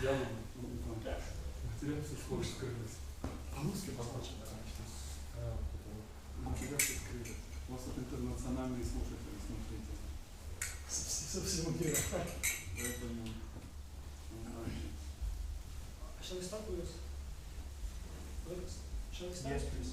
Я потерялся, слово скрылось. По-русски попроще, да, нифига все скрылось. У вас тут интернациональные слушатели, смотрите. Со всего мира. Поэтому... Shall we start with this? Shall we start? Yes, please.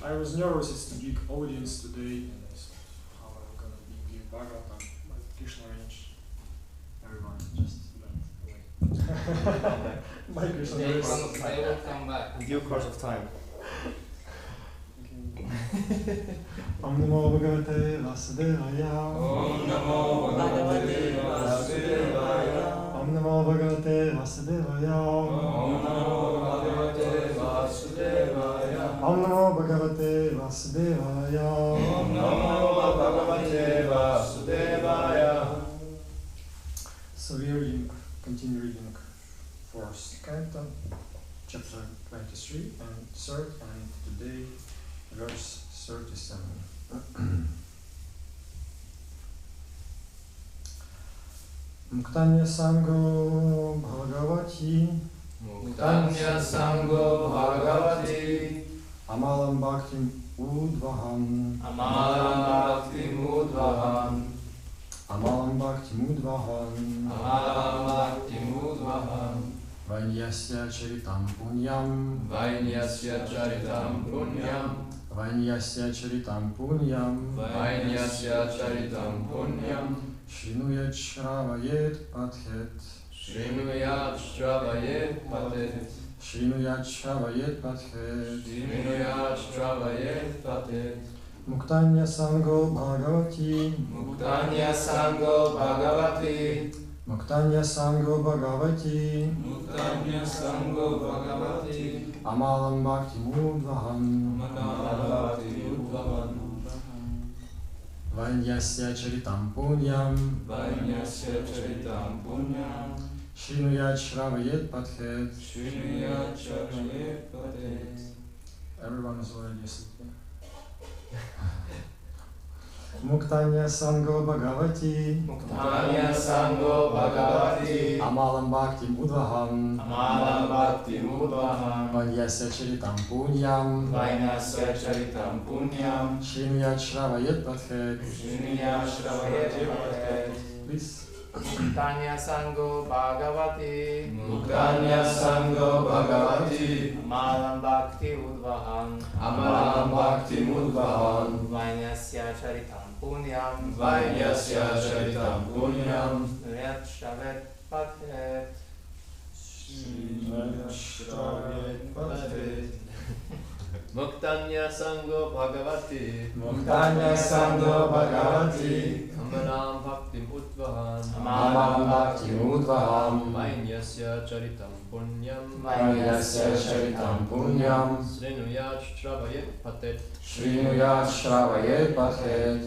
I was nervous, it's a big audience today, and I thought how I'm gonna give Bhagavatam, but Krishna arranged everyone just went away. My Krishna They will come back. In due course of time. Om Namo Bhagavate Vasudevaya. Om Namo Bhagavate Vasudevaya. Om Namo Bhagavate Vasudevaya. Om Namo Bhagavate Vasudevaya. Om Namo Bhagavate Vasudevaya. Om Namo Bhagavate Vasudevaya. So we continue reading fourth canto, chapter 23 and third, and today verse 37. Muktanya Sango Bhagavati Muktanya Sango Bhagavati Amalam Bhaktim Udvaham Amalam Bhakti Mudvaham Amalam Bhaktim Udvaham Amalam Bhakti Mudvaham Vainyasya Charitam Punyam Vainyasya Charitam Punyam Vainyasya Charitam Punyam Vainyasya Charitam Punyam Shrinuyat Shravayet Pathet. Shrinuyat Shravayet Patet. Shrinuyat Shravayet Pathet. Shrinuyat Shravayet Patet. Muktanya Sango Bhagavati. Muktanya Sango Bhagavati. Muktanya Sango Bhagavati. Muktanya Sango Bhagavati. Amalam Bhakti Mudvaham. Manavati Udvavan. Vanyasya Charitam Punyam. Vanyasya Charitam Punyam. Shrinuyat Shravayet Pathet. Shrinuyat Shravayet Patet. Everyone is already asleep. Muktanya Sango Bhagavati. Muktanya Sango Bhagavati. Amalam Bhakti Mudvaham. Amalam Bhakti Mudvaham. Vanyasya Charitam Punyam. Vainasya Charitam Punyam. Shrinuyat Shravayet Pathet. Shrinuyat Shravayet Patet. Please. Muktanya Sango Bhagavati. Muktanya Sango Bhagavati. Amalam Bhakti Udvaham. Amalam Bhakti Mudvaham. Vainasya Charitam Punyam. Vainasya Charitam Punyam. Shrinuyat Shravet Pathet. Shravayet Pathet. Muktanya Sango Bhagavati. Muktanya Sango Bhagavati. Amalam Bhakti Udvaham. Amalam Bhakti Mudvaham. Vainasya Charitam Punyam. Vanyasya Charitam Punyam. Shrinuyat Shravayet Patet. Shrinuyat Shravayet Pathet.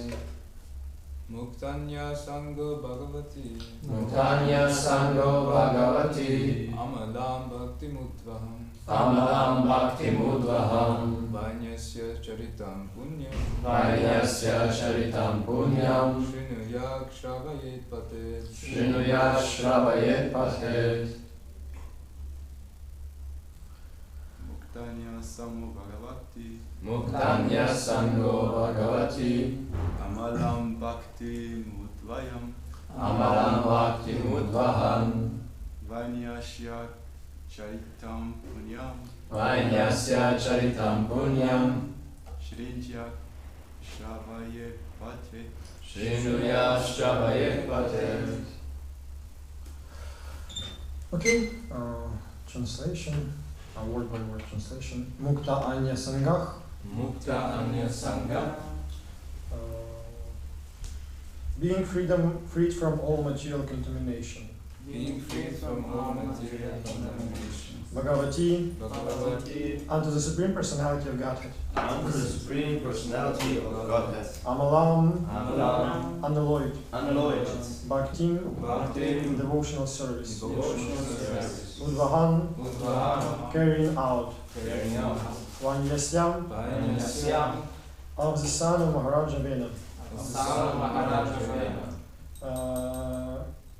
Muktanya Sango Bhagavati. Muktanya Sango Bhagavati. Amalam Bhakti Mudvaham. Amalam Bhakti Mudvaham. Vanyasya Charitam Punyam. Vanyasya Charitam Punyam. Shrinuyat Shravayet Patet. Shrinuyat Shravayet Pathet. Muktanya Sango Bhagavati. Muktanya Sango Bhagavati. Amalam Bhakti Mudvayam. Amalam Bhakti Mudvaham. Vanyasya Charitam Punyam. Vanyasya Charitam Punyam. Shrinuyat Shravayet Patet. Shrinuyat Shravayet Pathet. Okay, translation, word by word translation. Mukta Anya Sangah. Mukta Anya Sangha. Being freed from all material contamination. Being freed from all material contamination. Bhagavati, Bhagavati. unto the Supreme Personality of Godhead. Unto the Supreme Personality of Godhead. Amalam, Amalam. unalloyed. Unalloyed. Bhaktim, Bhakti. devotional service. Devotional service. Udvahan, Udvahan. carrying out. Carrying out. Vanyasyam, Vainasyam. of the son of Maharaja Vena. Son Maharaja Vena.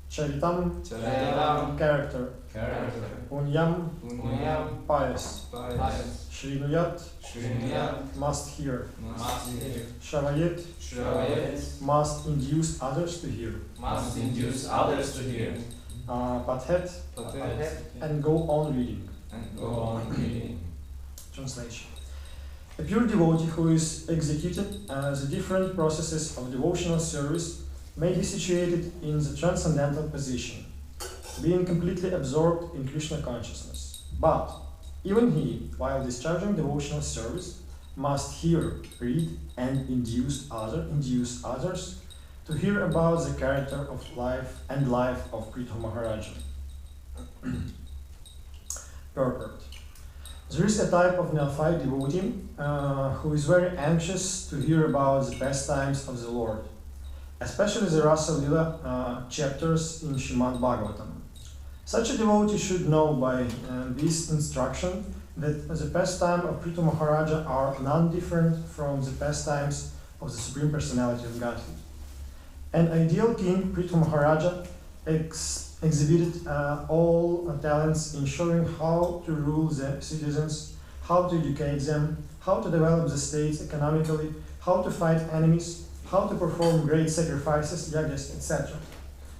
Charitam, Charitam. character. Character. Punyam, Punyam. pious. Pious. Shrinuyat, Shrinuyat. must hear. Must hear. Shravayet, Shravayet. must induce others to hear. Must induce others to hear. Pathet, Patet. and go on reading. And go on reading. Translation. A pure devotee who is executing the different processes of devotional service may be situated in the transcendental position, being completely absorbed in Krishna consciousness. But even he, while discharging devotional service, must hear, read, and induce others to hear about the character of life and life of Prithu Maharaja. Purport. There is a type of neophyte devotee who is very anxious to hear about the pastimes of the Lord, especially the Rasa Lila chapters in Srimad Bhagavatam. Such a devotee should know by this instruction that the pastime of Prithu Maharaja are none different from the pastimes of the Supreme Personality of Godhead. An ideal king, Prithu Maharaja, exhibited all talents in showing how to rule the citizens, how to educate them, how to develop the states economically, how to fight enemies, how to perform great sacrifices, yagas, etc.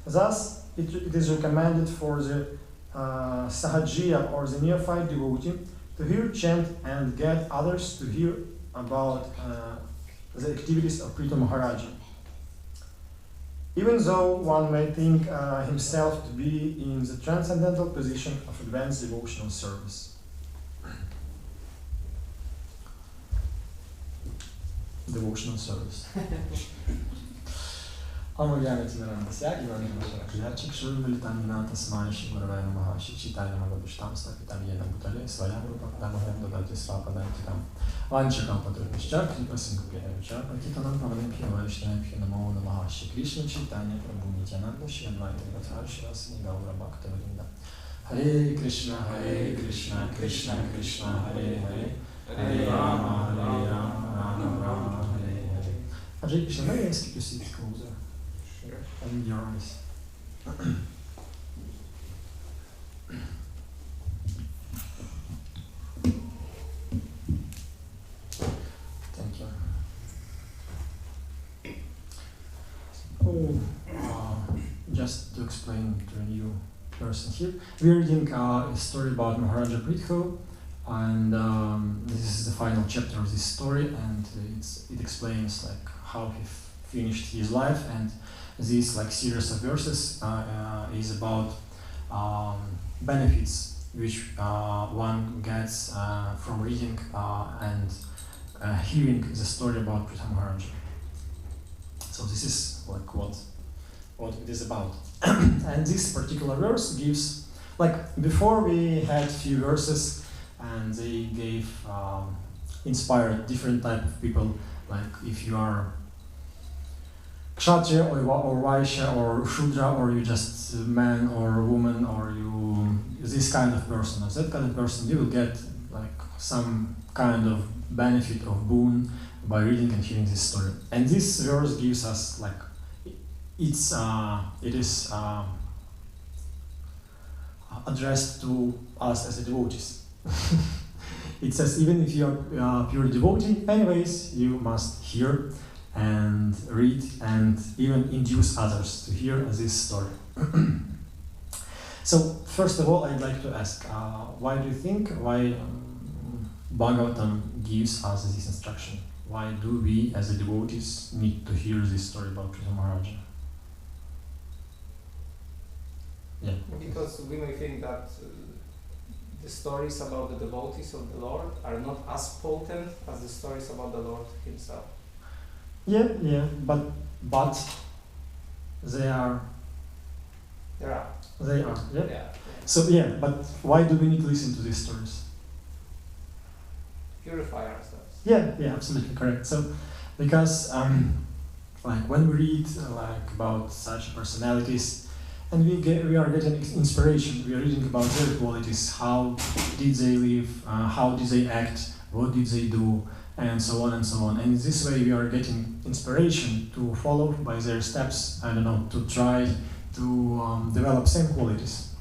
Thus, it is recommended for the Sahajiya or the neophyte devotee to hear chant and get others to hear about the activities of Prithu Maharaja. Even though one may think himself to be in the transcendental position of advanced devotional service. Devotional service. Amagyanatinaranda Syagivani Kajachik Shurmilitanata Smanishi Guravana Mahashi Chitaya Magabishtam Stapitamiana Butale Swayamrupa Damahendodati Swapadantikam Vanchakam Patrishchak Kripasinkupiavicha Patitanam Pavanimpia Vaishnavipia Namo Mahashi Krishna Chaitanya Prabhu Nityananda Shri Advaita Gathar Shri Gaura Bhakta Vrinda Hare Krishna Krishna Krishna Hare Hare Hare Rama Rama Hare Hare. Hare Krishna, may I ask you to sit closer? Sure. And your eyes. Thank you. Just to explain to a new person here, we are reading a story about Maharaja Prithu, and this is the final chapter of this story, and it explains like how he finished his life, and this like series of verses is about benefits which one gets from reading and hearing the story about Prithu Maharaja. So this is like what it is about. And this particular verse gives, like before we had few verses and they gave inspired different type of people, like if you are Kshatriya or Vaishya or Shudra, or you just man or woman, or you this kind of person, as that kind of person, you will get like some kind of benefit of boon by reading and hearing this story. And this verse gives us like it is addressed to us as a devotees. It says even if you are pure devotee, anyways you must hear and read and even induce others to hear this story. So first of all, I'd like to ask, why do you think Bhagavatam gives us this instruction? Why do we as a devotees need to hear this story about Prithu Maharaja? Yeah. Because we may think that the stories about the devotees of the Lord are not as potent as the stories about the Lord himself. Yeah, but they are. There are. They are, yeah. Yeah. So yeah, but why do we need to listen to these stories? Purify ourselves. Yeah, absolutely correct. So, because like when we read like about such personalities, and we are getting inspiration. We are reading about their qualities. How did they live? How did they act? What did they do? And so on and so on. And in this way, we are getting inspiration to follow by their steps. I don't know, to try to develop same qualities.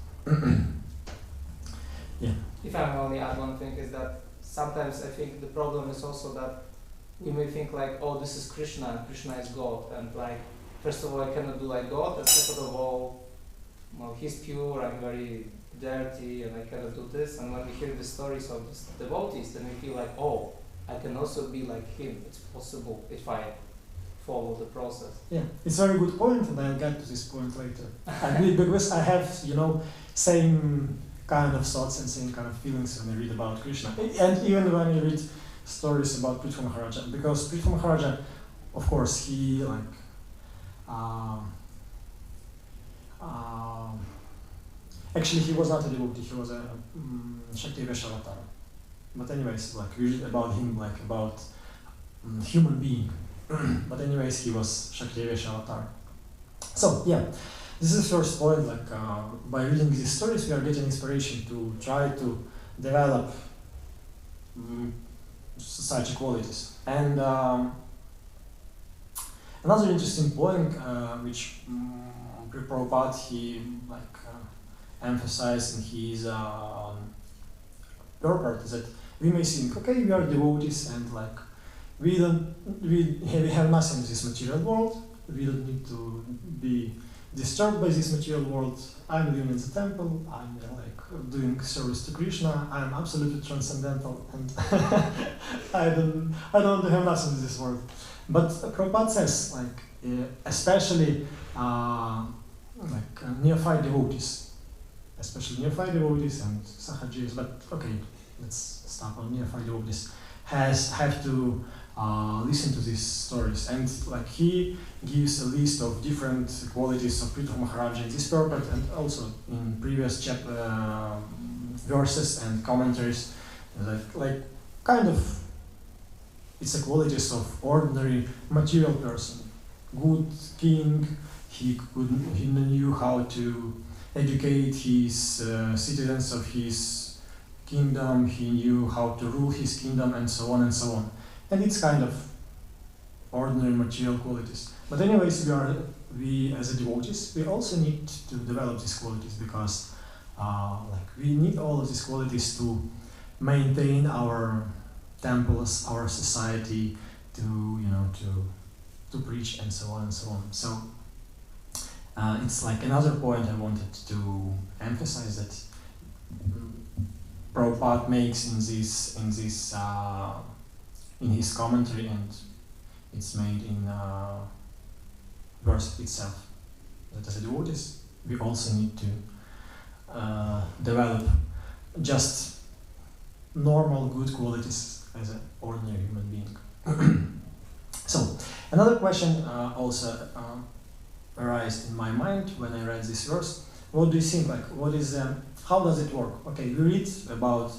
Yeah. If I may only add one thing, is that sometimes I think the problem is also that we may think like, oh, this is Krishna and Krishna is God, and like, first of all, I cannot do like God, and second of all, well, he's pure, I'm very dirty, and I cannot do this. And when we hear the stories of these devotees, then we feel like, oh, I can also be like him. It's possible if I follow the process. Yeah, it's a very good point, and I'll get to this point later. And because I have, same kind of thoughts and same kind of feelings when I read about Krishna, and even when I read stories about Prithu Maharaja, because Prithu Maharaja, of course, he actually he was not a devotee, he was a Shakti avatar. But anyways, like we read about him like about human being. But anyways, he was Shakti avatar. So yeah, this is the first point. Like by reading these stories, we are getting inspiration to try to develop such qualities. And another interesting point, which Prabhupada he emphasized in his purport, is that we may think, okay, we are devotees and like we have nothing in this material world. We don't need to be disturbed by this material world. I'm living in the temple. I'm like doing service to Krishna. I'm absolutely transcendental, and I don't want to have nothing in this world. But Prabhupada says, like, especially neophyte devotees, especially neophyte devotees and sahajis, but okay, let's stop on neophyte devotees, have to listen to these stories. And like he gives a list of different qualities of Prithu Maharaja in this purport, and also in previous verses and commentaries, like kind of it's the qualities of ordinary material person. Good king, he knew how to educate his citizens of his kingdom, he knew how to rule his kingdom, and so on and so on. And it's kind of ordinary material qualities. But anyways, we as a devotees, we also need to develop these qualities, because we need all of these qualities to maintain our temples, our society, to preach, and so on and so on. So it's like another point I wanted to emphasize that Prabhupada makes in his commentary, and it's made in verse itself. That as devotees, we also need to develop just normal good qualities as an ordinary human being. So another question also arose in my mind when I read this verse. What do you think? Like, how does it work? Okay, we read about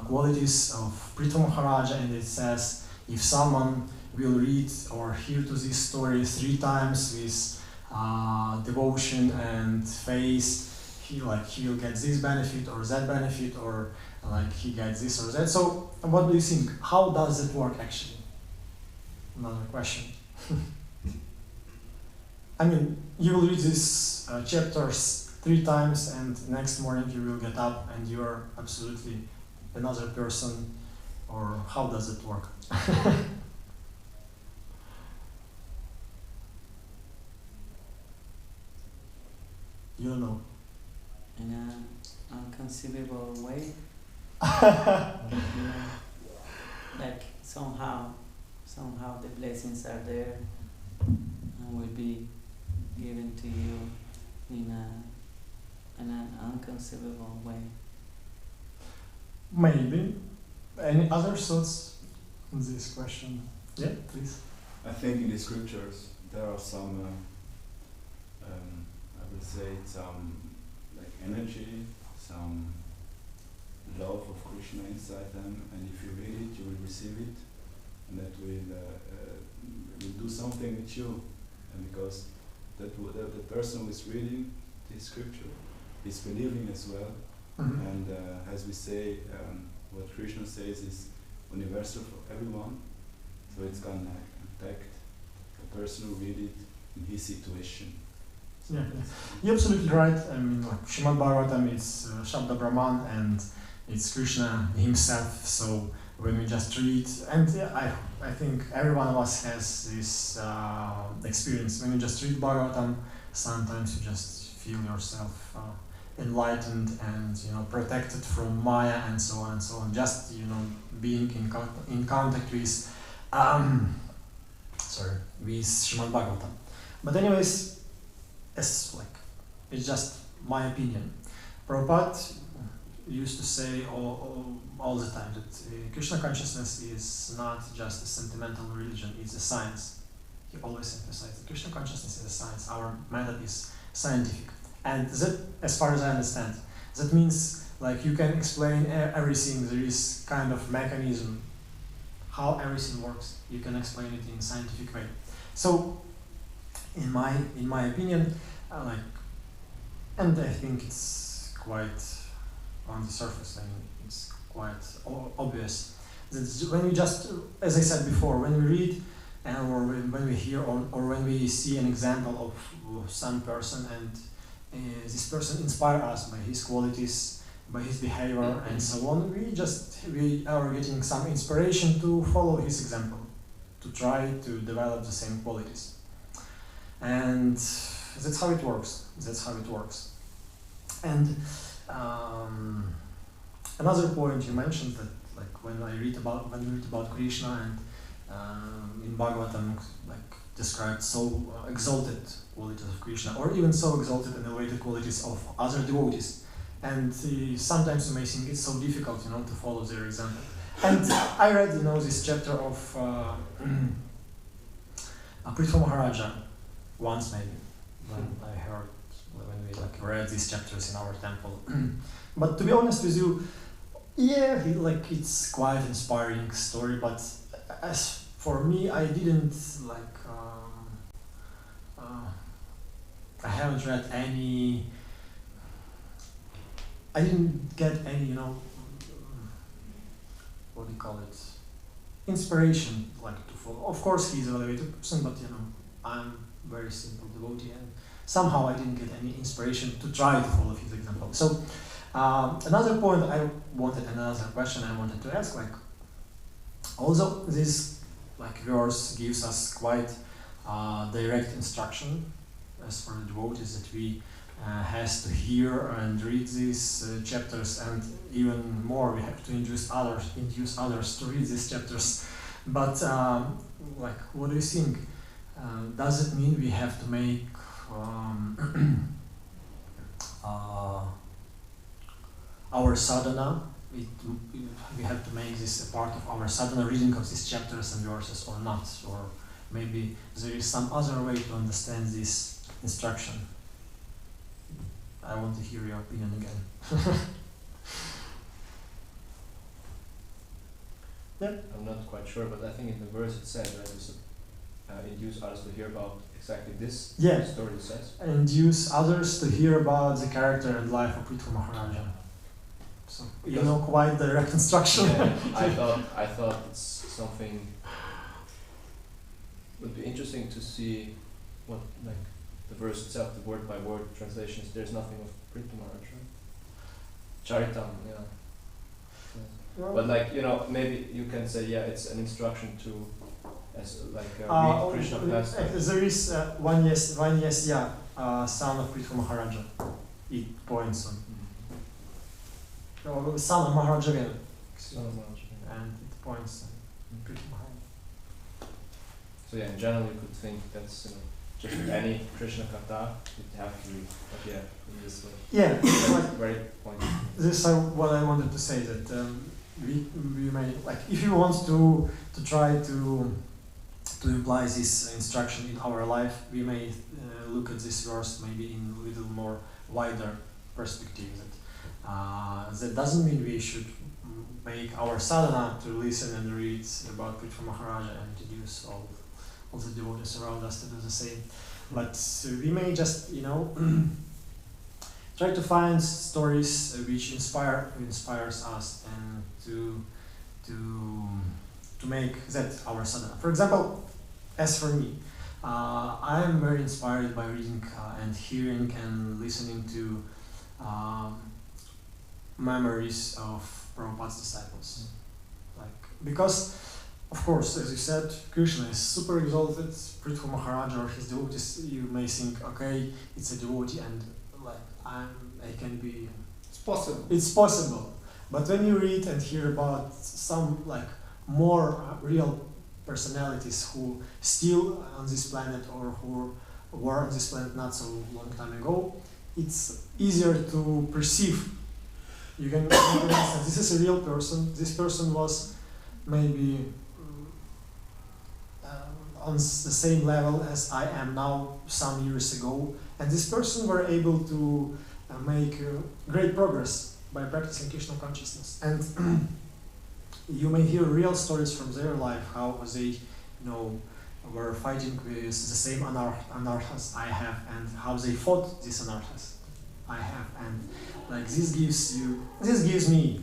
qualities of Prithu Maharaja, and it says if someone will read or hear to this story 3 times with devotion and faith, he will get this benefit or that benefit, or like he gets this or that. So what do you think? How does it work actually? Another question. I mean, you will read these chapters 3 times, and next morning you will get up and you are absolutely another person, or how does it work? You don't know. In an unconceivable way. Like somehow the blessings are there and will be given to you in an unconceivable way. Maybe. Any other thoughts on this question? Yeah, please. I think in the scriptures there are some, I would say, some like energy, some love of Krishna inside them, and if you read it, you will receive it, and that will do something with you, and because the person who is reading the scripture is believing as well, Mm-hmm. and as we say, what Krishna says is universal for everyone, so it's gonna impact the person who read it in his situation. Yeah, you're absolutely right. I mean, like Srimad Bhagavatam is Shabda Brahman, and it's Krishna himself. So when we just read, and yeah, I think every one of us has this experience. When you just read Bhagavatam, sometimes you just feel yourself enlightened and protected from Maya and so on and so on. Just being in contact with with Srimad Bhagavatam. But anyways, it's just my opinion. Prabhupada used to say all the time that Krishna consciousness is not just a sentimental religion, it's a science. He always emphasized that Krishna consciousness is a science. Our method is scientific. And that, as far as I understand, that means like you can explain everything. There is kind of mechanism how everything works. You can explain it in a scientific way. So, in my opinion, and I think it's quite on the surface. I mean, it's quite obvious that when we just, as I said before, when we read or when we hear or when we see an example of some person, and this person inspires us by his qualities, by his behavior, and so on, we are getting some inspiration to follow his example, to try to develop the same qualities. And that's how it works. And another point you mentioned, that when we read about Krishna, and in Bhagavatam, described so exalted qualities of Krishna, or even so exalted and elevated qualities of other devotees. And sometimes you may think it's so difficult, to follow their example. And I read, this chapter of Pritha Maharaja once maybe, when I heard, when we read these chapters in our temple. But to be honest with you, yeah, it's quite inspiring story, but as for me, I didn't I haven't read any, I didn't get any, what do you call it, inspiration, to follow. Of course, he's an elevated person, but I'm very simple devotee, and somehow I didn't get any inspiration to try to follow his example. So another question I wanted to ask, although this verse gives us quite direct instruction as for the devotees that we has to hear and read these chapters, and even more we have to induce others to read these chapters. But what do you think? Does it mean we have to make our sadhana? We have to make this a part of our sadhana, reading of these chapters and verses, or not? Or maybe there is some other way to understand this instruction. I want to hear your opinion again. Yeah. I'm not quite sure, but I think in the verse it says, induce others to hear about exactly this story it says. Induce others to hear about the character and life of Pritha Maharaja. So quite direct instruction. Yeah, I thought it's something. Would be interesting to see what the verse itself, the word by word translations. There's nothing of Pritha Maharaja. Charitam, yeah. But maybe you can say, it's an instruction to, read Krishna pastimes. There is one son of Pritha Maharaja. It points on. Son of Maharaja again. And it points on Pritha Maharaja. So in general you could think that's just any Krishna Katha, you'd have to read. But in this way. Yeah. Very pointed. This is what I wanted to say, that we may, if you want to try to imply this instruction in our life, we may look at this verse maybe in a little more wider perspective. That doesn't mean we should make our sadhana to listen and read about Pritha Maharaja and introduce all the devotees around us to do the same. But we may just, try to find stories which inspires us, and to make that our sadhana. For example, as for me, I am very inspired by reading and hearing and listening to memories of Prabhupada's disciples. Because, of course, as you said, Krishna is super exalted. Pritha Maharaja or his devotees, you may think, okay, it's a devotee, and I can be. It's possible. It's possible, but when you read and hear about some more real personalities who still on this planet, or who were on this planet not so long time ago, it's easier to perceive. You can understand this is a real person. This person was maybe on the same level as I am now some years ago, and this person were able to make great progress by practicing Krishna consciousness. And you may hear real stories from their life, how they were fighting with the same anarthas I have, and how they fought these anarthas I have, and this gives me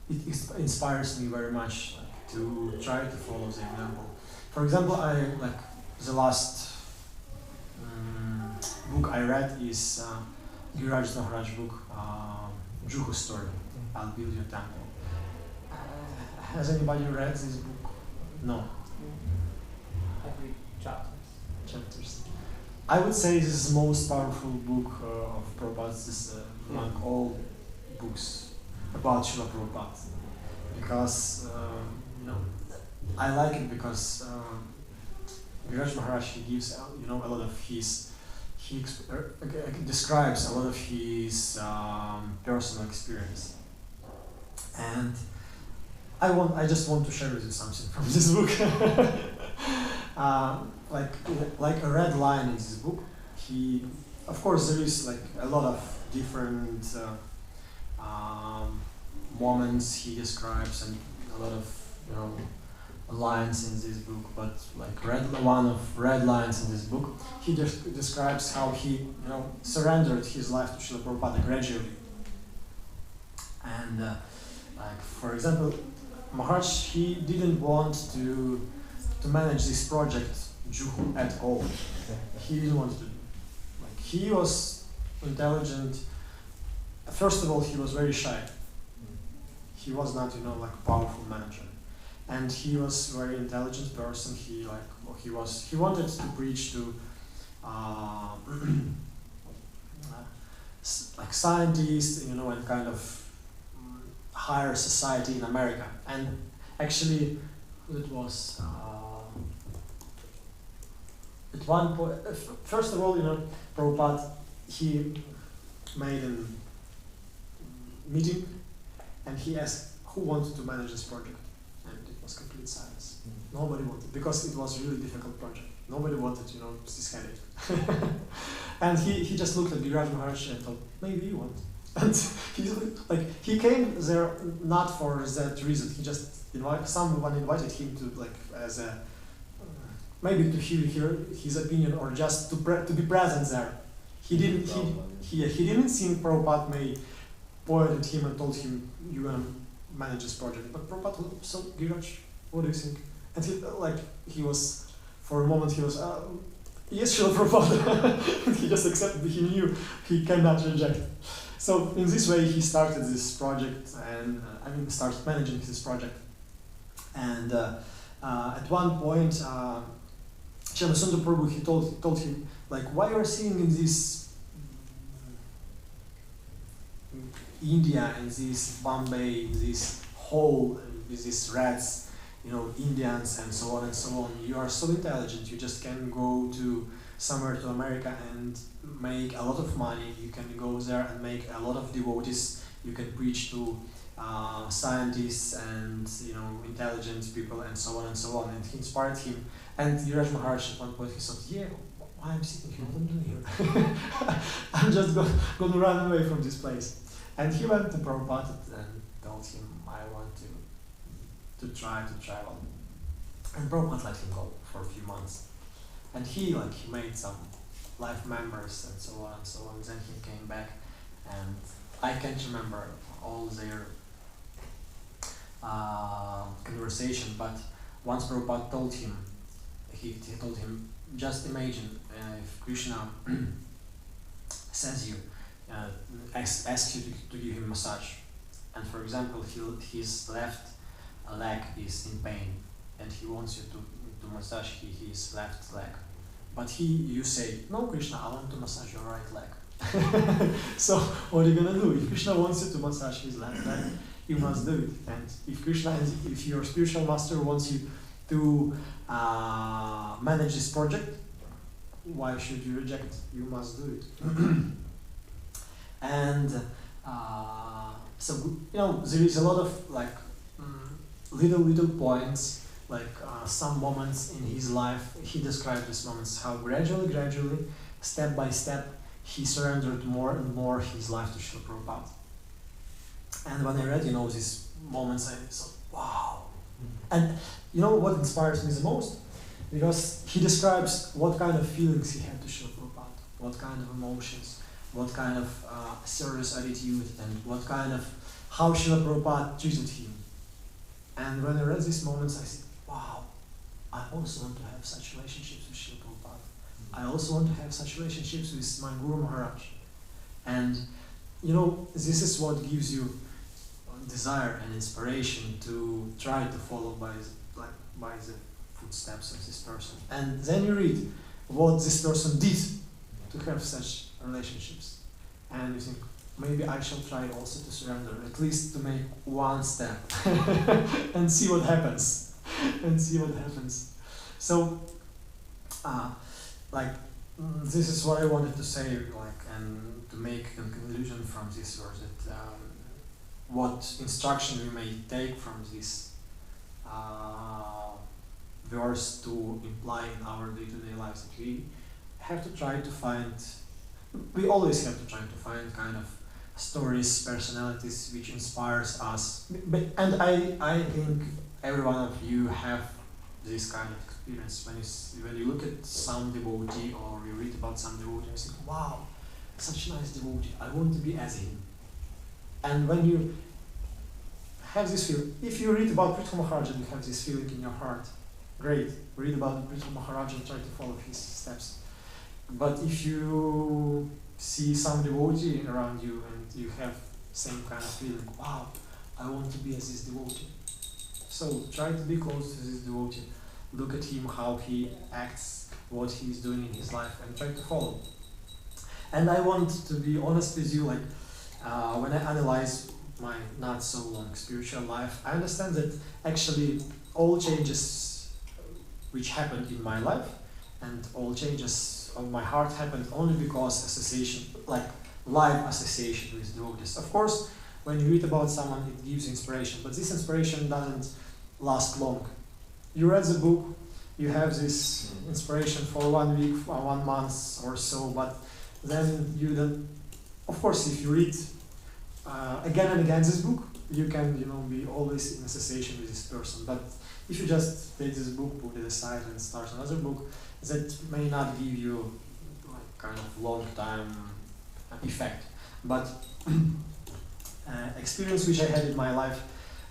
it inspires me very much to try to follow the example. For example, the last book I read is Giriraj Maharaj's book, Juhu Story, I'll Build Your Temple. Has anybody read this book? No. Every chapters. I would say this is the most powerful book of Prabhupada's among all books about Srila Prabhupada, because I like it because Viraj Maharaj, he gives a lot of his, describes a lot of his personal experience, and I just want to share with you something from this book. Like a red line in this book. Of course, there is like a lot of different moments he describes and a lot of lines in this book. But like one of red lines in this book, he just describes how he surrendered his life to Srila Prabhupada gradually. And like for example, Maharaj, he didn't want to manage this project Juhu at all. He didn't want to. Like he was intelligent. First of all, he was very shy. He was not, like a powerful manager, and he was a very intelligent person. He wanted to preach to like scientists, and kind of higher society in America. And actually, it was at one point. First of all, Prabhupada, he made a meeting, and he asked who wanted to manage this project, and it was complete silence. Nobody wanted, because it was a really difficult project. Nobody wanted, this headache. And he just looked at Viraj Maharaj and thought, maybe you want. And he came there not for that reason. He just someone invited him to as a maybe to hear his opinion or just to be present there. He didn't think Prabhupada may pointed at him and told him, "You're gonna manage this project." But Prabhupada, so Viraj, what do you think? And he was, for a moment he was, yes, sure, Prabhupada. He just accepted. He knew he cannot reject. So in this way, he started this project, and started managing this project. And at one point, Chamasundar Prabhu, he told him, why you are seeing in this India, in this Bombay, in this hole, with these rats, Indians and so on and so on. You are so intelligent. You just can go to somewhere to America and make a lot of money. You can go there and make a lot of devotees. You can preach to scientists and intelligent people and so on and so on. And he inspired him. And Viraj Maharaj at one point he thought, yeah, why I'm sitting here? What I'm doing here? I'm just going to run away from this place. And he went to Prabhupada and told him, I want to try to travel. And Prabhupada let him go for a few months. And he made some life members and so on and so on. Then he came back, and I can't remember all their conversation, but once Prabhupada told him, he told him, just imagine if Krishna says you, asks you to give him massage, and for example his left leg is in pain, and he wants you to massage his left leg, but you say, no Krishna, I want to massage your right leg. So what are you gonna do? If Krishna wants you to massage his left leg, you must do it. And if your spiritual master wants you to manage this project, why should you reject? You must do it. And so there is a lot of little points, some moments in his life. He described these moments, how gradually, step by step, he surrendered more and more his life to Srila Prabhupada. And when I read, these moments, I thought, wow. And what inspires me the most? Because he describes what kind of feelings he had to Srila Prabhupada, what kind of emotions, what kind of service attitude, and how Srila Prabhupada treated him. And when I read these moments, I said, wow, I also want to have such relationships with Srila Prabhupada. I also want to have such relationships with my Guru Maharaj. And this is what gives you desire and inspiration to try to follow by the footsteps of this person. And then you read what this person did to have such relationships, and you think, maybe I shall try also to surrender, at least to make one step and see what happens. and see what happens. So, this is what I wanted to say, and to make a conclusion from this verse, that what instruction we may take from this verse to imply in our day-to-day lives, that we have to try to find, we always have to try to find kind of stories, personalities which inspires us. And I think every one of you have this kind of experience when you look at some devotee or you read about some devotee and you think, wow, such a nice devotee, I want to be as him. And when you have this feeling, if you read about Prithu Maharaj and you have this feeling in your heart, great, read about Prithu Maharaj and try to follow his steps. But if you see some devotee around you and you have same kind of feeling, wow, I want to be as this devotee. So try to be close to this devotee, look at him, how he acts, what he is doing in his life, and try to follow. And I want to be honest with you, when I analyze my not so long spiritual life, I understand that actually all changes which happened in my life and all changes of my heart happened only because association, live association with devotees. Of course, when you read about someone, it gives inspiration, but this inspiration doesn't last long. You read the book, you have this inspiration for 1 week, 1 month or so, but then you don't. Of course, if you read again and again this book, you can be always in association with this person. But if you just take this book, put it aside, and start another book, that may not give you kind of long time effect. But experience which I had in my life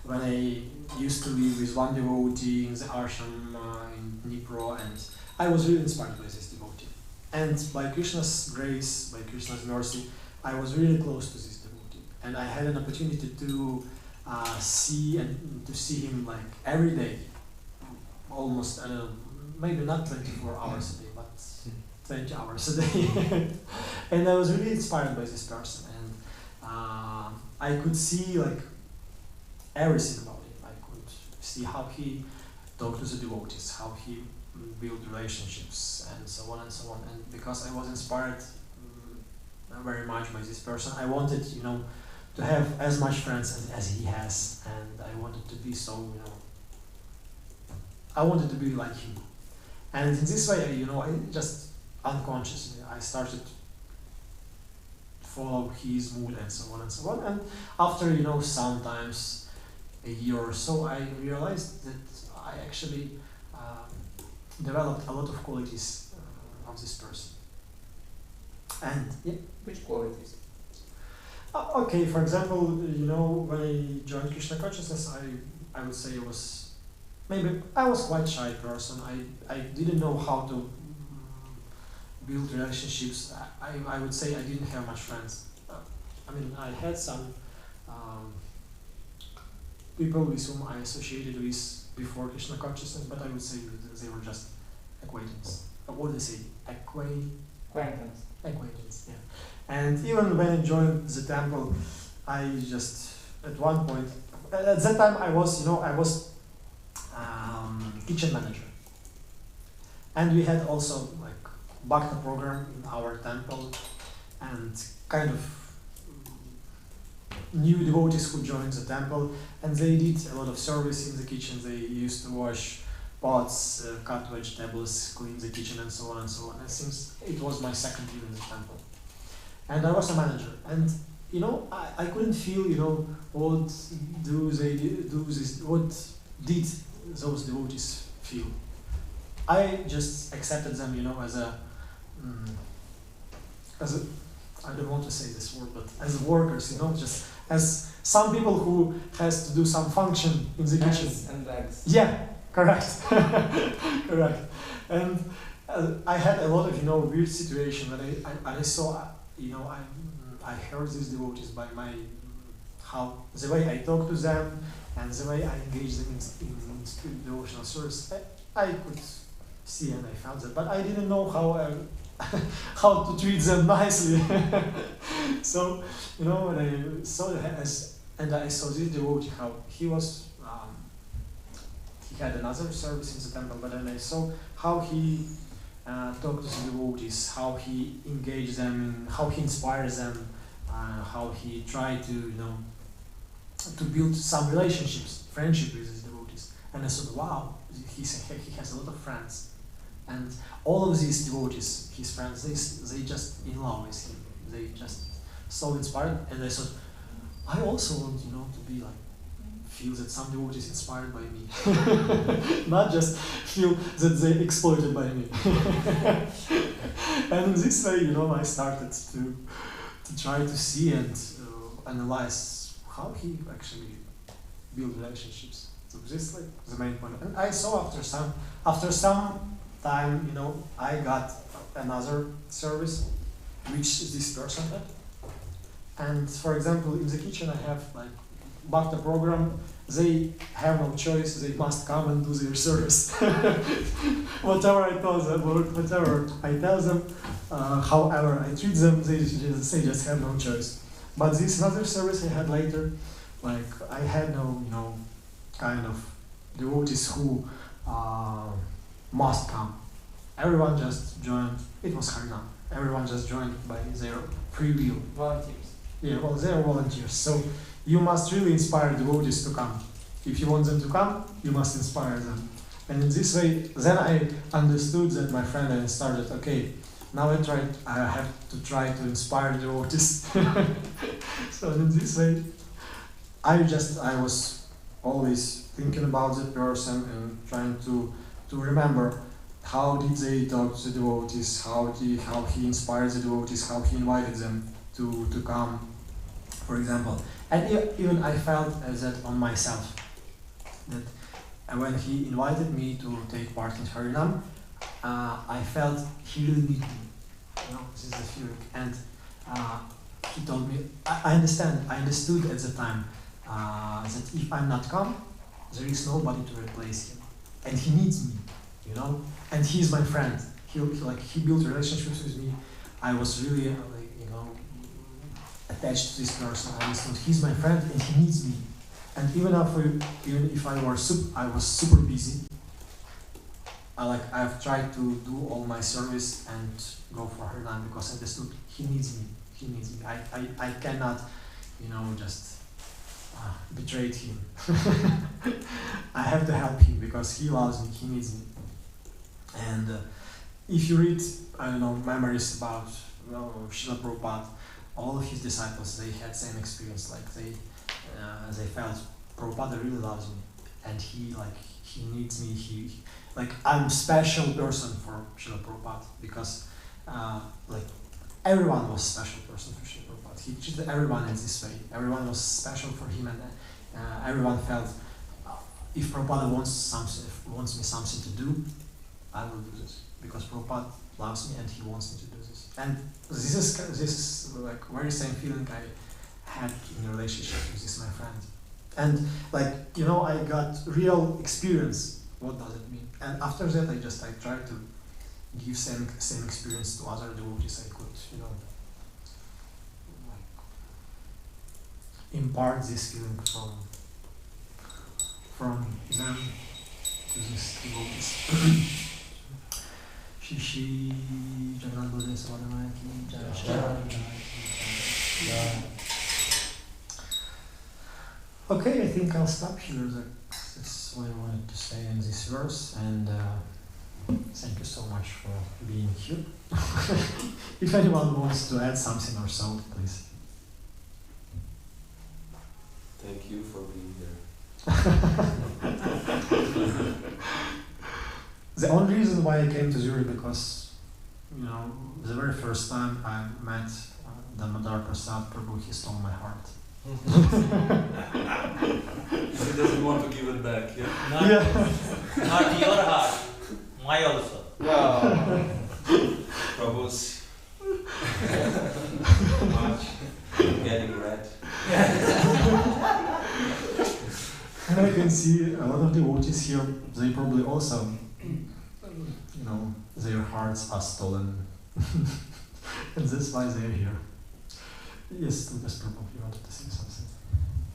when I used to live with one devotee in the ashram in Dnipro, and I was really inspired by this devotee. And by Krishna's grace, by Krishna's mercy, I was really close to this devotee, and I had an opportunity to see him every day, almost maybe not 24 hours a day, but 20 hours a day. And I was really inspired by this person, and I could see everything about him. I could see how he talked to the devotees, how he built relationships, and so on and so on. And because I was inspired very much by this person, I wanted, to have as much friends as he has, and I wanted to be so, I wanted to be like him. And in this way, I just unconsciously, I started to follow his mood and so on and so on. And after, sometimes a year or so, I realized that I actually developed a lot of qualities of this person. And yeah. Which qualities? Okay, for example, when I joined Krishna consciousness, I would say I was quite shy person. I didn't know how to build relationships. I would say I didn't have much friends. I had some people with whom I associated with before Krishna consciousness, but I would say that they were just acquaintance. What do they say? Acquaintance. Acquaintance, yeah. And even when I joined the temple, I just, at one point, at that time I was kitchen manager. And we had also Bhakta program in our temple, and kind of new devotees who joined the temple, and they did a lot of service in the kitchen. They used to wash pots, cut vegetables, clean the kitchen, and so on and so on. And since it was my second year in the temple, and I was a manager, and I couldn't feel what did those devotees feel. I just accepted them as a I don't want to say this word, but as workers, just as some people who has to do some function in the kitchen. Hands and legs. Yeah, correct. Correct. And I had a lot of weird situation when I saw I heard these devotees by the way I talk to them and the way I engage them in devotional service. I could see and I felt that, but I didn't know how to treat them nicely. So when I saw I saw this devotee, how he had another service in the temple, but then I saw how he talked to the devotees, how he engaged them, how he inspires them, how he tried to, to build some relationships, friendship with his devotees. And I thought, wow, he has a lot of friends. And all of these devotees, his friends, they just in love with him. They just so inspired. And I thought, I also want, to be like, feel that some devotees inspired by me. Not just feel that they exploited by me. And in this way, I started to try to see and analyze how he actually build relationships. So this is like the main point. And I saw after some time, I got another service which this person had. And for example, in the kitchen I have like Bhakta program. They have no choice, they must come and do their service. Whatever I tell them, or whatever I tell them, however I treat them, they just have no choice. But this other service I had later, like I had no, kind of devotees who must come. Everyone just joined, it was Harinam. Everyone just joined by their free will. Volunteers. Yeah, well, they are volunteers. So you must really inspire devotees to come. If you want them to come, you must inspire them. And in this way, then I understood that my friend and started, okay, now I have to try to inspire devotees. So in this way, I was always thinking about the person and trying to remember how did they talk to the devotees, how he inspired the devotees, how he invited them to come, for example. And even I felt that on myself, that when he invited me to take part in Harinam, I felt he really needed me. This is the feeling. And he told me, I understood at the time that if I'm not come, there is nobody to replace him. And he needs me, and he's my friend. He built relationships with me. I was really, attached to this person. I understood he's my friend and he needs me. And even if I was super busy, I've tried to do all my service and go for Harinam because I understood he needs me. He needs me. I cannot, just betray him. I have to help him because he loves me. He needs me. And if you read, memories about Srila Prabhupada, all of his disciples, they had same experience. Like they felt Prabhupada really loves me, and he needs me. I'm special person for Srila Prabhupada because everyone was special person for Srila Prabhupada. He treated everyone in this way. Everyone was special for him, and everyone felt if Prabhupada wants me something to do, I will do this because Prabhupada loves me and he wants me to do this. And this is like very same feeling I had in a relationship with this my friend. And I got real experience. What does it mean? And after that, I tried to give same experience to other devotees I could, impart this feeling from them to these devotees. Shishi Jagannath Baladev Subhadramaya Ki Jai. Okay, I think I'll stop here. That's what I wanted to say in this verse, and thank you so much for being here. If anyone wants to add something or so, please. Thank you for being here. The only reason why I came to Zurich because, the very first time I met Damodar Prasad Prabhu, he stole my heart. He doesn't want to give it back, yeah? Not your heart, my also. Wow. Prabhu's much getting red. And I can see a lot of devotees here, they probably also, their hearts are stolen. And that's why they're here. Yes, Lucas Prabhu, you wanted to say something.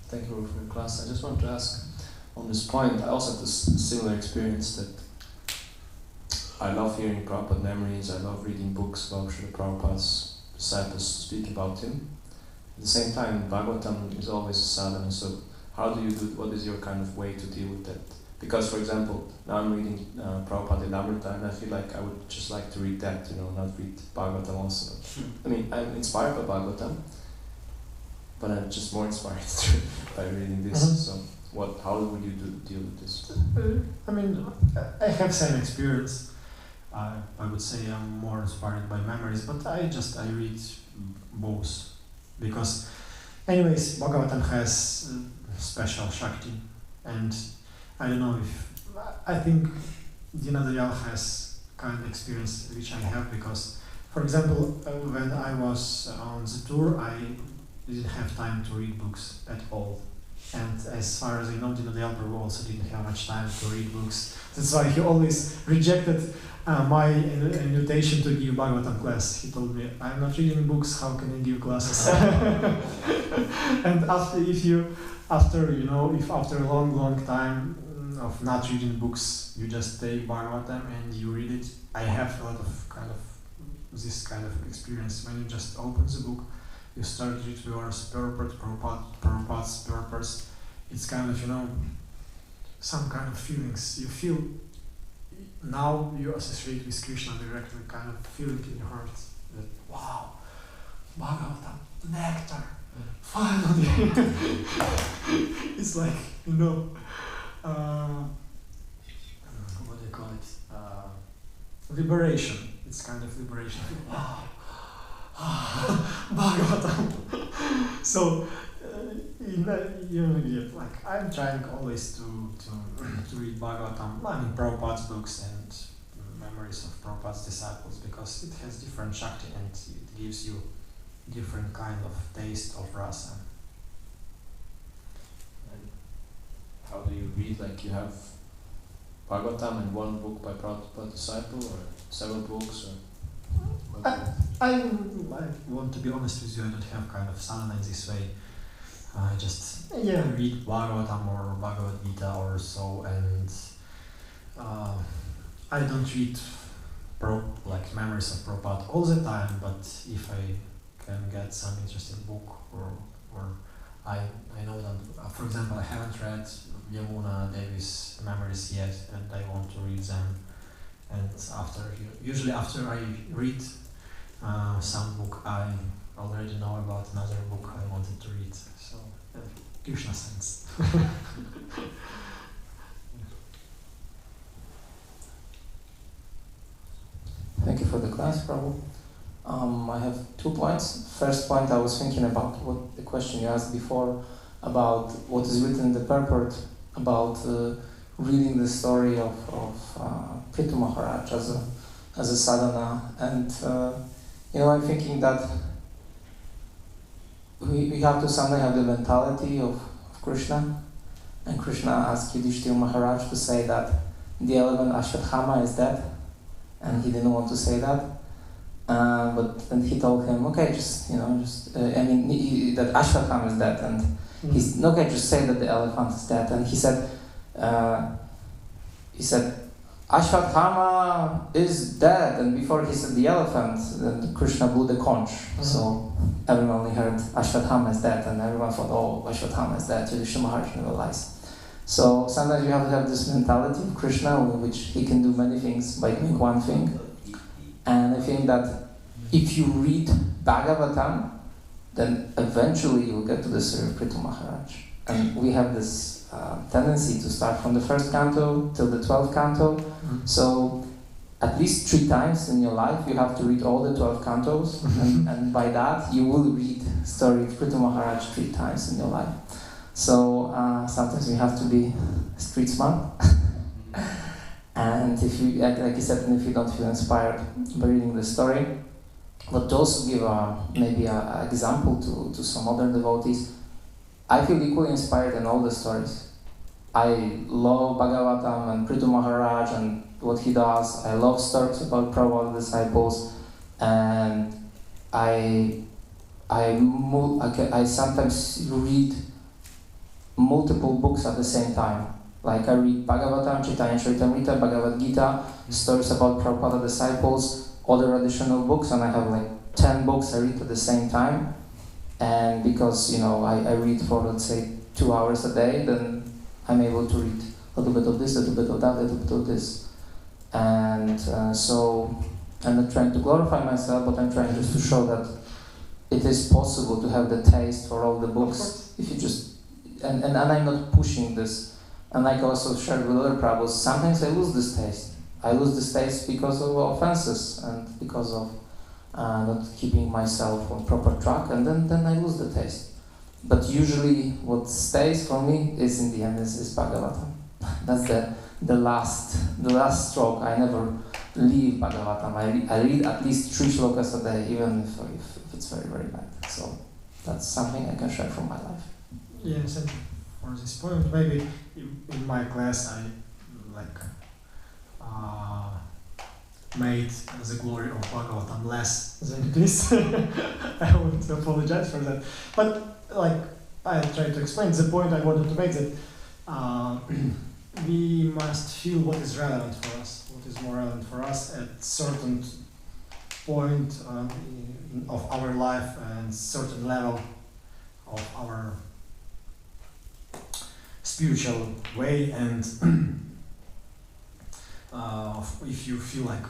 Thank you for your class. I just want to ask, on this point, I also had this similar experience that I love hearing Prabhupada memories, I love reading books about Srila Prabhupada's disciples speak about him. At the same time, Bhagavatam is always a sadhana, so how do you do, what is your kind of way to deal with that? Because, for example, now I'm reading Prabhupada Lamrita, and I feel like I would just like to read that, not read Bhagavatam also. I mean, I'm inspired by Bhagavatam, but I'm just more inspired by reading this. So, how would you deal with this? I mean, I have same experience. I would say I'm more inspired by memories, but I read both. Because, anyways, Bhagavatam has special Shakti, and I don't know I think Dinadayal has kind of experience which I have, because, for example, when I was on the tour, I didn't have time to read books at all. And as far as I know, Dinadayal Prabhu also didn't have much time to read books. That's why he always rejected my invitation to give Bhagavatam class. He told me, I'm not reading books, how can I give classes? And after a long time of not reading books, you just take Bhagavatam and you read it. I have a lot of this kind of experience. When you just open the book, you start with your Prabhupada's purpose. It's kind of, some kind of feelings. You feel, now you associate with Krishna directly, kind of feeling in your heart that, wow, Bhagavatam, nectar, finally. It's like, what do you call it? Liberation. It's kind of liberation. Wow. Bhagavatam. So, I'm trying always to read Bhagavatam, Prabhupada's books and memories of Prabhupada's disciples, because it has different Shakti and it gives you different kind of taste of rasa. And how do you read? Like, you have Bhagavatam and one book by Prabhupada disciple, or several books, or I want to be honest with you, I don't have kind of sadhana in this way. I just read Bhagavatam or Bhagavad Gita or so, and I don't read memories of Prabhupada all the time, but if I can get some interesting book or I know that, for example, I haven't read Yamuna Devi's memories yet, and I want to read them. And usually after I read some book, I already know about another book I wanted to read. So, Krishna sense. Thank you for the class, Prabhu. I have 2 points. First point, I was thinking about what the question you asked before about what is written in the purport about reading the story of Prithu Maharaj as a sadhana, and I'm thinking that we have to someday have the mentality of Krishna, and Krishna asked Yudhishthira Maharaj to say that the elephant Ashwatthama is dead, and he didn't want to say that. But then he told him, okay, that Ashwatthama is dead, and he's okay, just say that the elephant is dead. And he said, Ashwatthama is dead, and before he said the elephant, then Krishna blew the conch. So everyone only heard Ashwatthama is dead, and everyone thought, oh, Ashwatthama is dead. Yudhishthira Maharaj never lies. So sometimes you have to have this mentality of Krishna, in which he can do many things by doing one thing. And I think that if you read Bhagavatam, then eventually you'll get to the story of Prithu Maharaj. And we have this tendency to start from the first canto till the 12th canto. So at least 3 times in your life you have to read all the 12 cantos, and by that you will read the story of Prithu Maharaj 3 times in your life. So sometimes we have to be street smart. And if you, like you said, and if you don't feel inspired by reading the story, but to also give maybe an example to some other devotees, I feel equally inspired in all the stories. I love Bhagavatam and Prithu Maharaj and what he does. I love stories about Prabhupada's disciples, and I sometimes read multiple books at the same time. Like I read Bhagavatam, Chaitanya Charitamrita, Bhagavad Gita, stories about Prabhupada disciples, other additional books, and I have like 10 books I read at the same time. And because, you know, I read for, let's say, 2 hours a day, then I'm able to read a little bit of this, a little bit of that, a little bit of this. And so I'm not trying to glorify myself, but I'm trying just to show that it is possible to have the taste for all the books if you just, and I'm not pushing this. And like I also shared with other Prabhus, sometimes I lose this taste. I lose this taste because of offenses and because of not keeping myself on proper track, and then I lose the taste. But usually what stays for me is in the end is Bhagavatam. That's the last stroke. I never leave Bhagavatam. I read at least 3 shlokas a day, even if it's very, very bad. So that's something I can share from my life. Yes, and for this point, maybe in my class I made the glory of Bhagavatam less than it is. I want to apologize for that. But like I tried to explain, the point I wanted to make that we must feel what is relevant for us, what is more relevant for us at certain point of our life and certain level of our spiritual way, and if you feel like,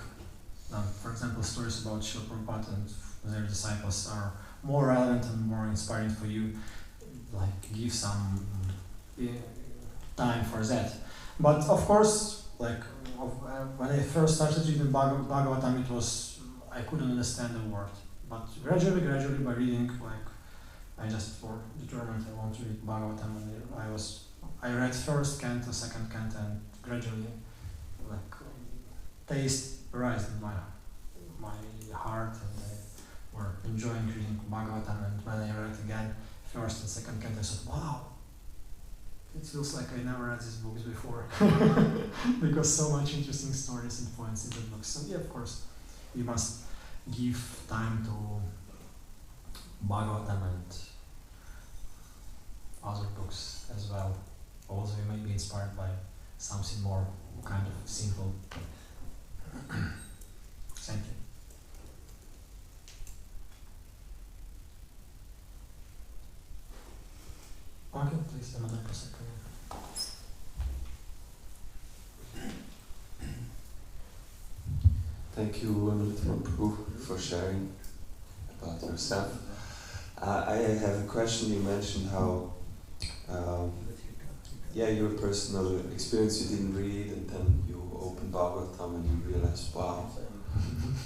for example, stories about Srila Prabhupada and their disciples are more relevant and more inspiring for you, like give some time for that. But of course, like when I first started reading Bhagavatam, I couldn't understand the word. But gradually by reading, like I just determined I want to read Bhagavatam, and I read first canto, second canto, and gradually, like taste arised in my heart, and I were enjoying reading Bhagavatam. And when I read again first and second canto, I thought, wow, it feels like I never read these books before, because so much interesting stories and points in the books. So yeah, of course, we must give time to Bhagavatam and other books as well. Also, you may be inspired by something more kind of simple. Thank you. Okay, please, another person. Thank you, Anutama Prabhu, for sharing about yourself. I have a question. You mentioned how, your personal experience, you didn't read, and then you open Bhagavatam and you realize, wow,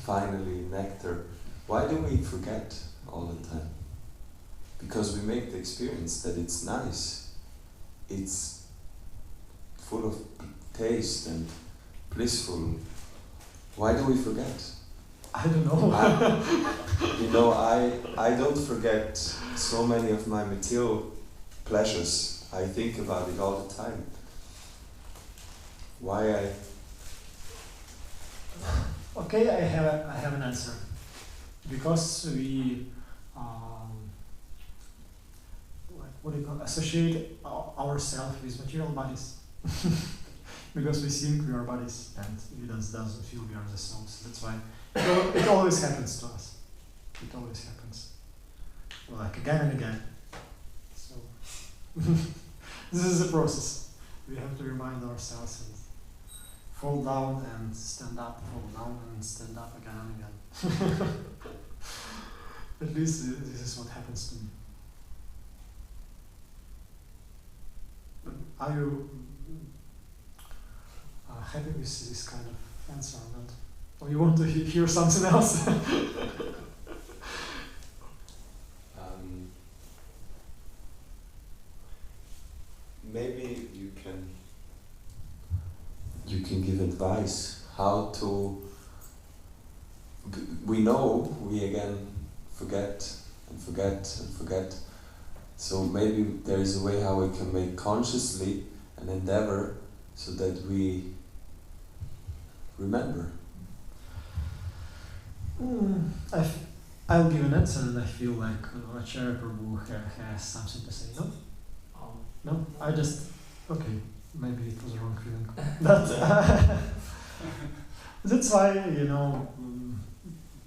finally nectar. Why do we forget all the time? Because we make the experience that it's nice, it's full of taste and blissful. Why do we forget? I don't know. I don't forget so many of my material pleasures. I think about it all the time. Why Okay, I have an answer. Because we associate ourselves with material bodies. Because we think we are bodies, and evidence doesn't feel we are the souls. That's why it always happens to us. It always happens, like again and again. So this is a process. We have to remind ourselves and fall down and stand up, fall down and stand up again and again. At least this is what happens to me. But are you happy with this kind of answer or not? Or you want to hear something else? Maybe you can give advice how to. We know we again forget and forget and forget. So maybe there is a way how we can make consciously an endeavor so that we remember. I'll give an answer, and I feel like Acharya Prabhu has something to say. No? No? Okay. maybe it was a wrong feeling. But that's why,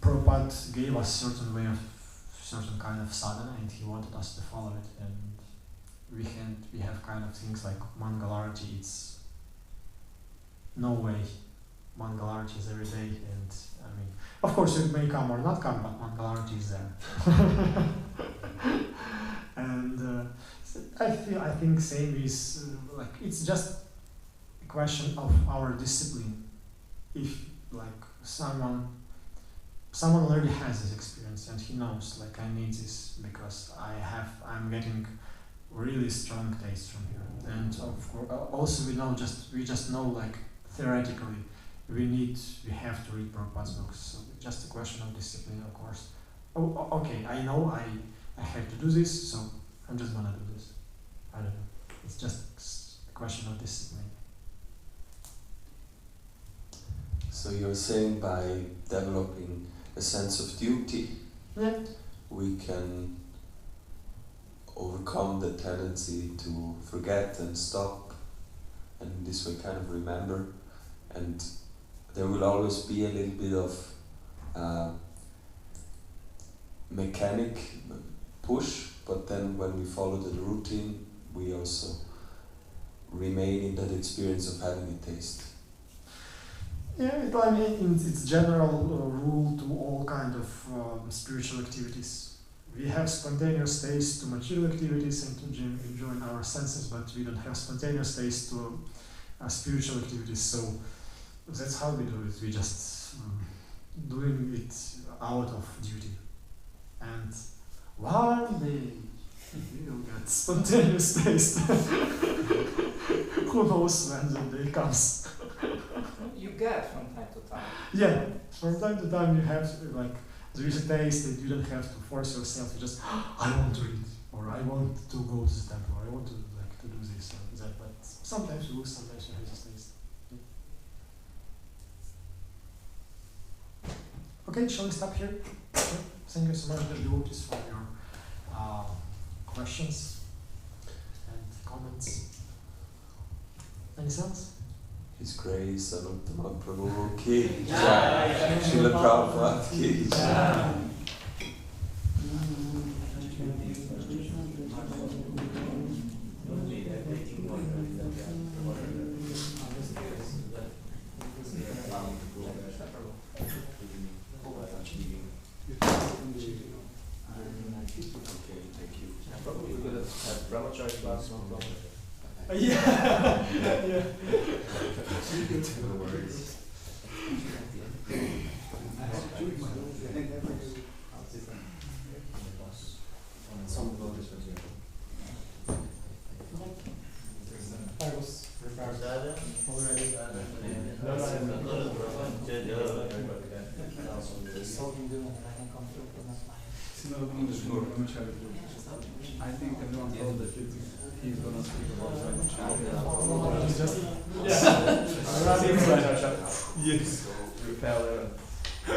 Prabhupada gave us certain way of, certain kind of sadhana, and he wanted us to follow it. And we have kind of things like Mangalarati. It's no way. Mangalarati is every day, and I mean, of course it may come or not come, but Mangalarati is there. And I think same is like it's just a question of our discipline. If like someone already has this experience and he knows like I need this because I'm getting really strong taste from here, and of course also we just know like theoretically we have to read Prabhupada's books, so it's just a question of discipline, of course. Oh, okay, I know I have to do this, so I'm just gonna do this. I don't know. It's just a question of discipline. So you're saying by developing a sense of duty, Yeah. we can overcome the tendency to forget and stop, and in this way kind of remember, and there will always be a little bit of mechanic push, but then when we follow the routine, we also remain in that experience of having a taste. Yeah, I mean, it's general rule to all kind of spiritual activities. We have spontaneous taste to material activities and to enjoying our senses, but we don't have spontaneous taste to spiritual activities. So that's how we do it. We just doing it out of duty. And one day we'll get spontaneous taste. Who knows when the day comes? You get from time to time. Yeah, from time to time you have like there is a taste that you don't have to force yourself. You just I want to read, or I want to go to the temple, or I want to to do this or that. But sometimes you lose, sometimes you have this taste. Okay, shall we stop here? Thank you so much, the devotees, for your questions and comments. Anything else? His Grace Anutama Prabhu ki jai, Srila Prabhupada ki jai. Brahmachari class, no problem. Yeah. Yeah. No worries. I was prepared already. I think everyone thought that he's gonna speak about Brahmacharya. Just Yes. Repel I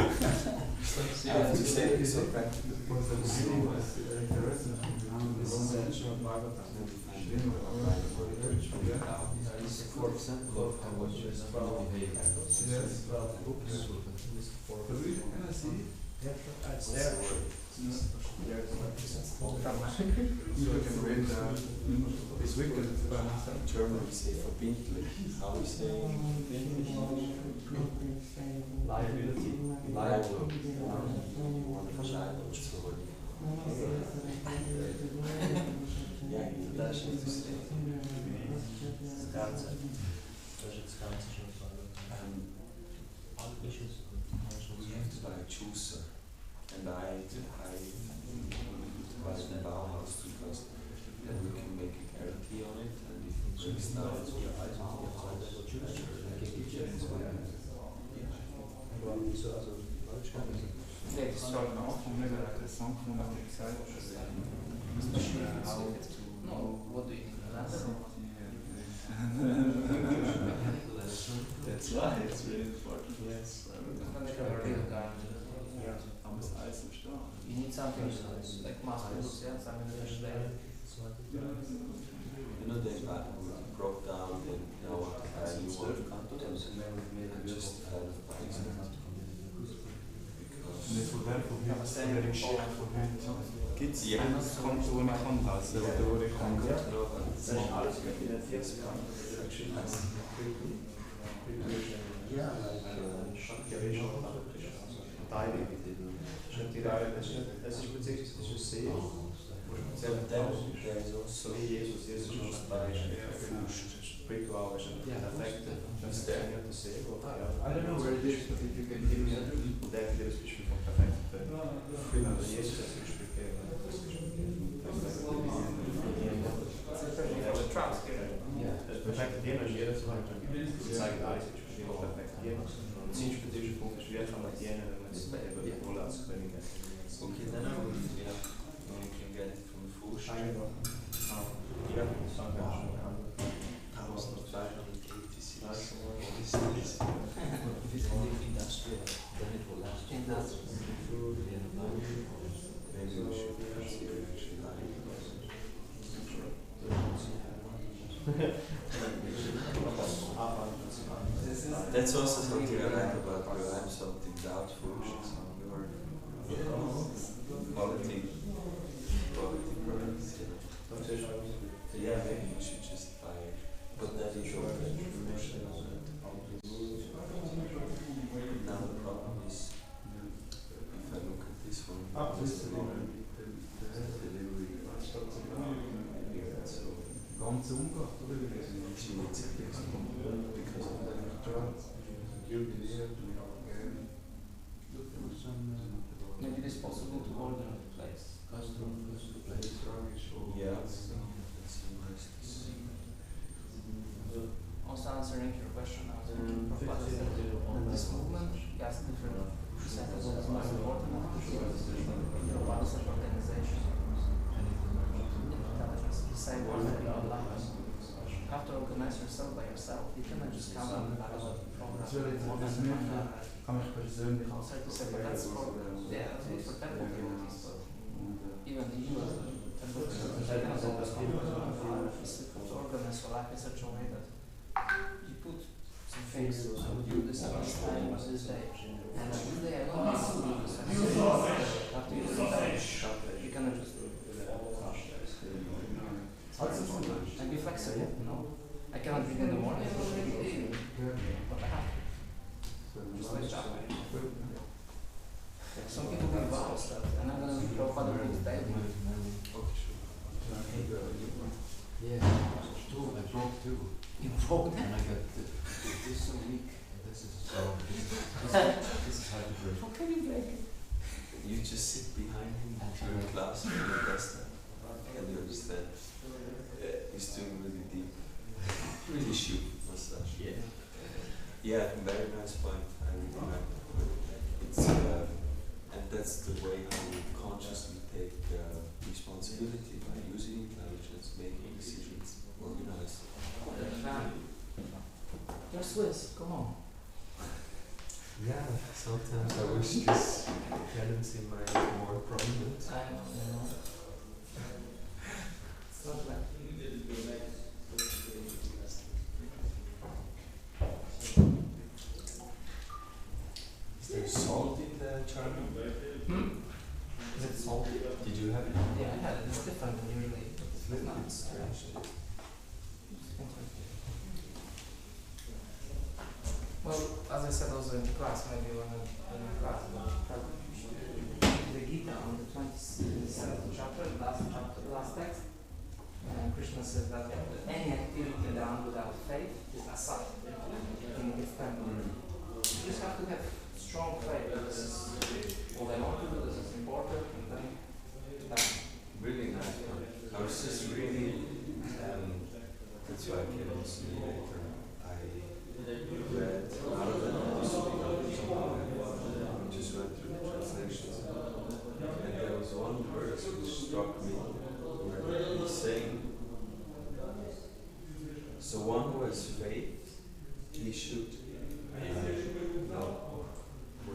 would say it's so practical. For example, of how much is Yes. Can I see? it's there. You can read this weekend. In German we say verbindlich. How we say Liability. liable. You want to decide also. Yeah, that's what to say. We have to buy a juicer, and I buy the Bauhaus because then we can make a guarantee on it, and if it breaks down, it's No, what do you mean? That's why it's really important. Yes. You need something like mass produce, yeah? Something that You know, they broke down in our value of content and just kind of by example. Und jetzt, wo der von heute, von der Geschichte von heute, gibt es Ja. ein Konto, wo ich kann lesen oder wo ich kann Das ist alles Ja, Teile. Das ist beziehungsweise das ist See. So wie Jesus ist bei spiritual ist ein perfekte funktionierte See. I don't know where it is, but if you can give me other people that there is Beispiel von perfekten. Jesus ist Beispiel das perfekte Thema ist jeder zu haben. Sie zeigen alles, das perfekte Thema. Ein spezifischer Punkt ist, wie kann man dienen, wenn man es eben vorlassen können. Okay, then I will, yeah, you can get it from the full Scheine shop. Ja, das sagen wir schon. 1586. Maybe we should consider actually buying That's also something I like about you. I'm something doubtful. Your quality products. Yeah, maybe you should just buy it. But that is your information on it. Now the problem is, if I look at this one, this delivery. So ganz umgeht, oder? she needs a fix because of that. Maybe it is possible to order a place. Yeah, that's nice. Also answering your question, Prabhupada said this movement has different sectors that is most important. Prabhupada said organization, intelligence, disciple, you have to organize yourself by yourself. You cannot just come up with a program. Kann mich persönlich Sorry to say, but that's for, yeah, that's for temple devotees, but even you as a temple devotee, you cannot always come to organize your life in such a way that you put some things, you this time, this day, and this day I want to do this, and this day you have to use the time. You cannot just and be flexible, you know. I cannot read in the morning, but I have to. Just like that. Some people give vows that, and I'm going to be Prabhupada rules daily. Yeah, two. I broke two. You broke them? And I got this is a week. This is so. This is hard to break. How can you break it? You just sit behind him during class and you test it. And you understand. He's doing really deep. Really shoot massage. Yeah. Yeah, very nice point. I really like it. It's and that's the way how we consciously take responsibility by using intelligence, making decisions, organized. You're Swiss, come on. Yeah, sometimes I wish this tendency might be more prominent. I know, you know. It's not like Is there salt in the charming? is it salty? Did you have it? Yeah, I had it. It's different than usually. It's not. It's strange. Well, as I said also in class, maybe when in class, the Gita on the 27th chapter, the last text, Krishna says that any activity done without faith is asat in his temple. You just have to have strong faith that this is what I want to do,